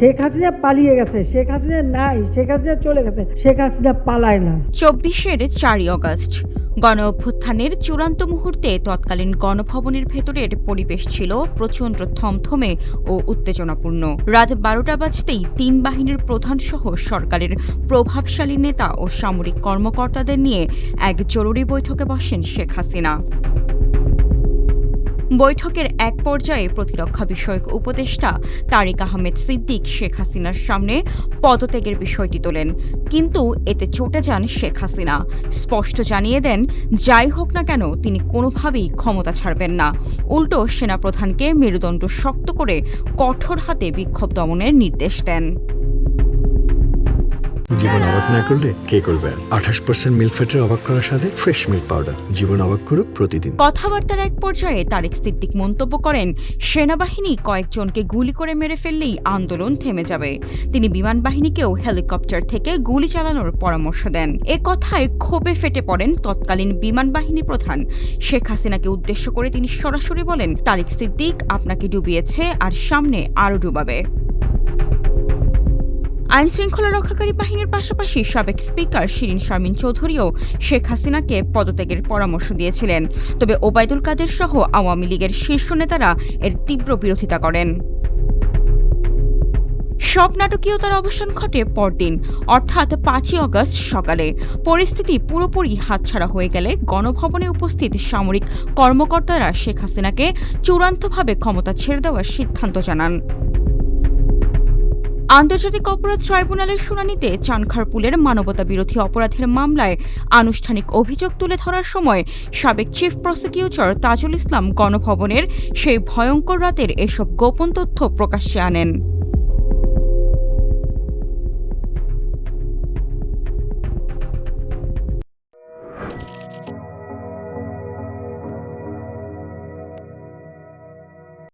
শেখ হাসিনা পালিয়ে গেছে, শেখ হাসিনা নাই, শেখ হাসিনা চলে গেছে, শেখ হাসিনা পালায় না। 24-এর 4 আগস্ট গণ অভ্যুত্থানের চূড়ান্ত মুহূর্তে তৎকালীন গণভবনের ভেতরের পরিবেশ ছিল প্রচণ্ড থমথমে ও উত্তেজনাপূর্ণ। রাত 12টা বাজতেই 3 বাহিনীর প্রধানসহ সরকারের প্রভাবশালী নেতা ও সামরিক কর্মকর্তাদের নিয়ে এক জরুরি বৈঠকে বসেন শেখ হাসিনা। বৈঠকের এক পর্যায়ে প্রতিরক্ষা বিষয়ক উপদেষ্টা তারিক আহমেদ সিদ্দিক শেখ হাসিনার সামনে পদত্যাগের বিষয়টি তোলেন, কিন্তু এতে চটে যান শেখ হাসিনা। স্পষ্ট জানিয়ে দেন, যাই হোক না কেন তিনি কোনোভাবেই ক্ষমতা ছাড়বেন না। উল্টো সেনাপ্রধানকে মেরুদণ্ড শক্ত করে কঠোর হাতে বিক্ষোভ দমনের নির্দেশ দেন। জীবন অবাক না করলে কে করবে? 28% মিল্ক ফ্যাটের অবাক করার সাথে ফ্রেশ মিল্ক পাউডার। জীবন অবাক করুক প্রতিদিন। কথাবার্তার এক পর্যায়ে তারিক সিদ্দিক মন্তব্য করেন, সেনাবাহিনী কয়েকজনকে গুলি করে মেরে ফেললেই আন্দোলন থেমে যাবে। তিনি বিমান বাহিনীকেও হেলিকপ্টার থেকে গুলি চালানোর পরামর্শ দেন। এ কথায় ক্ষোভে ফেটে পড়েন তৎকালীন বিমান বাহিনী প্রধান। শেখ হাসিনাকে উদ্দেশ্য করে তিনি সরাসরি বলেন, তারিক সিদ্দিক আপনাকে ডুবিয়েছে আর সামনে আরও ডুবাবে। আইন শৃঙ্খলা রক্ষাকারী বাহিনীর পাশাপাশি সাবেক স্পিকার শিরিন শারমিন চৌধুরীও শেখ হাসিনাকে পদত্যাগের পরামর্শ দিয়েছিলেন, তবে ওবায়দুল কাদের সহ আওয়ামী লীগের শীর্ষ নেতারা এর তীব্র বিরোধিতা করেন। সব নাটকীয়তার অবসান ঘটে পরদিন, অর্থাৎ 5 আগস্ট সকালে। পরিস্থিতি পুরোপুরি হাতছাড়া হয়ে গেলে গণভবনে উপস্থিত সামরিক কর্মকর্তারা শেখ হাসিনাকে চূড়ান্তভাবে ক্ষমতা ছেড়ে দেওয়ার সিদ্ধান্ত জানান। আন্তর্জাতিক অপরাধ ট্রাইব্যুনালের শুনানিতে চানখারপুলের মানবতাবিরোধী অপরাধের মামলায় আনুষ্ঠানিক অভিযোগ তুলে ধরার সময় সাবেক চিফ প্রসিকিউটর তাজুল ইসলাম গণভবনের সেই ভয়ঙ্কর রাতের এসব গোপন তথ্য প্রকাশ্যে আনেন।